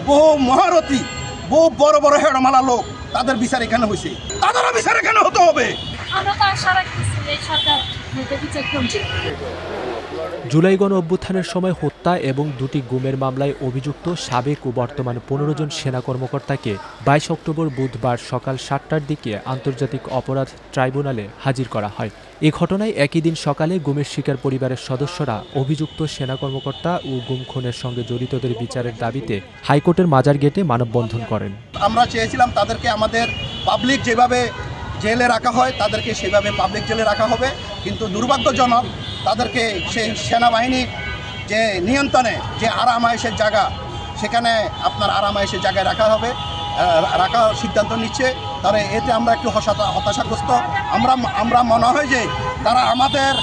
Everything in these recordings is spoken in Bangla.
বহু মহারথী, বহু বড় বড় হেডমালা লোক, তাদের বিচার এখানে হয়েছে, তাদেরও বিচার এখানে হতে হবে। আমরা তো আশা রাখতেছি এই সরকার বিচার করবে। জুলাই গণ অভ্যুত্থানের সময় হত্যা এবং দুটি গুমের মামলায় অভিযুক্ত সাবেক ও বর্তমান ১৫ জন সেনা কর্মকর্তাকে ২২ অক্টোবর বুধবার সকাল ৭টার দিকে আন্তর্জাতিক অপরাধ ট্রাইব্যুনালে হাজির করা হয়। এ ঘটনায় একই দিন সকালে গুমের শিকার পরিবারের সদস্যরা অভিযুক্ত সেনা কর্মকর্তা ও গুম খুনের সঙ্গে জড়িতদের বিচারের দাবিতে হাইকোর্টের মাজার গেটে মানববন্ধন করেন। আমরা চেয়েছিলাম তাদেরকে আমাদের পাবলিক যেভাবে জেলে রাখা হয় তাদেরকে সেভাবে পাবলিক জেলে রাখা হবে, কিন্তু দুর্ভাগ্যজনক তাদেরকে সেই সেনাবাহিনীর যে নিয়ন্ত্রণে যে আরাম-আয়েশের জায়গা, সেখানে আপনার আরাম-আয়েশের জায়গায় রাখার সিদ্ধান্ত নিচ্ছে। তাহলে এতে আমরা একটু হতাশাগ্রস্ত। আমরা মনে হয় যে তারা আমাদের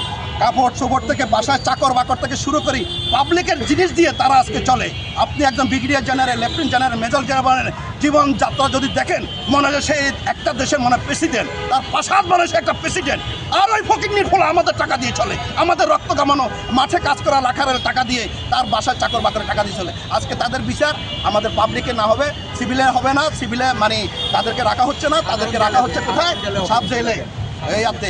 কাপড় চোপড় থেকে বাসায় চাকর বাকর থেকে শুরু করি পাবলিকের জিনিস দিয়ে তারা আজকে চলে। আপনি একজন brigadier general, lieutenant general, major general জীবনযাত্রা যদি দেখেন মনে হয় সেই একটা দেশের মনে প্রেসিডেন্ট, তার পাশাত মনে হয় সে একটা প্রেসিডেন্ট। আর ওই ফকিন্নির ফলে আমাদের টাকা দিয়ে চলে, আমাদের রক্ত কামানো মাঠে কাজ করা লাখারের টাকা দিয়ে, তার বাসায় চাকর বাকরের টাকা দিয়ে চলে। আজকে তাদের বিচার আমাদের পাবলিকে না হবে, সিভিলে হবে না, সিভিলে মানে তাদেরকে রাখা হচ্ছে না, তাদেরকে রাখা হচ্ছে কোথায়? সাব জেলে, এই আপনি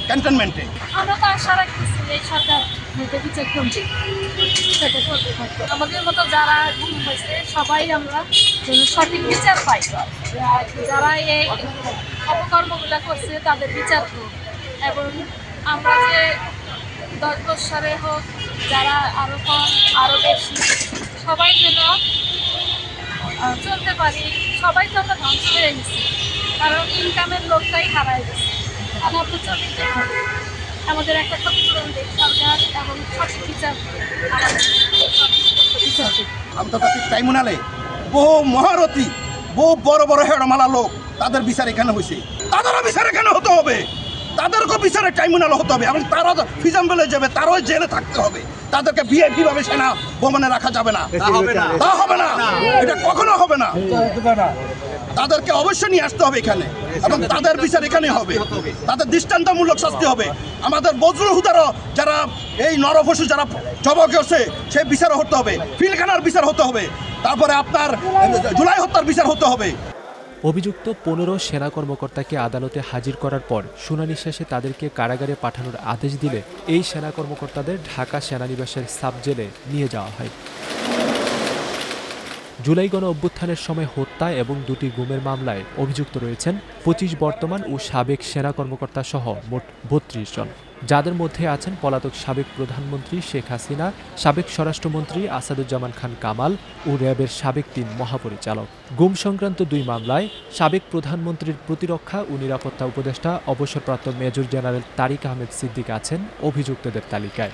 ক্যান্টনমেন্টে। আমরা তো আশা রাখতেছি এই সরকার বিচার করবে। আমাদের মতো যারা গুম হয়েছে সবাই আমরা যেন সঠিক বিচার পাই, যারা এই অপকর্মগুলো করছে তাদের বিচার হোক, এবং আমরা যে 10 বছরে হোক, যারা আরো কম আরো বেশি, সবাই যেন চলতে পারি। সবাই তো আমরা ধ্বংস হয়ে গেছি, কারণ ইনকামের লোকটাই হারায় গেছে। আমার তো চলতে হবে, আমাদের একটা ক্ষতিপূরণ দেখ সরকার এবং সঠিক বিচার। আন্তর্জাতিক ট্রাইব্যুনালে বহু মহারথী, বহু বড় বড় হেডমালা লোক, তাদের বিচার এখানে হয়েছে, তাদেরও বিচার এখানে হতে হবে, তাদেরকেও বিচারে ট্রাইব্যুনালে হতে হবে, এবং তারা ফিজাম্বলে যাবে, তারাও জেলে থাকতে হবে। তাদেরকে ভিআইপি সেনা ভবনে রাখা যাবে না, তা হবে না, এটা কখনো হবে না। তাদেরকে অবশ্যই নিয়ে আসতে হবে এখানে, এবং তাদের বিচার এখানে হবে, তাদের দৃষ্টান্তমূলক শাস্তি হবে। আমাদের বজরুল হুদারও যারা এই নরপশু যারা জবাই করছে সেই বিচারও হতে হবে, পিলখানার বিচার হতে হবে, তারপরে আপনার জুলাই হত্যার বিচার হতে হবে। অভিযুক্ত 15 সেনা কর্মকর্তাকে আদালতে হাজির করার পর শুনানি শেষে তাদেরকে কারাগারে পাঠানোর আদেশ দিলে এই সেনা কর্মকর্তাদের ঢাকা সেনানিবাসের সাব জেলে নিয়ে যাওয়া হয়। জুলাই গণ অভ্যুত্থানের সময় হত্যা এবং দুটি গুমের মামলায় অভিযুক্ত রয়েছেন 25 বর্তমান ও সাবেক সেনা কর্মকর্তা সহ মোট 32 জন, যাদের মধ্যে আছেন পলাতক সাবেক প্রধানমন্ত্রী শেখ হাসিনা, সাবেক স্বরাষ্ট্রমন্ত্রী আসাদুজ্জামান খান কামাল ও র্যাবের সাবেক 3 মহাপরিচালক। গুম সংক্রান্ত 2 মামলায় সাবেক প্রধানমন্ত্রীর প্রতিরক্ষা ও নিরাপত্তা উপদেষ্টা অবসরপ্রাপ্ত মেজর জেনারেল তারিক আহমেদ সিদ্দিক আছেন অভিযুক্তদের তালিকায়।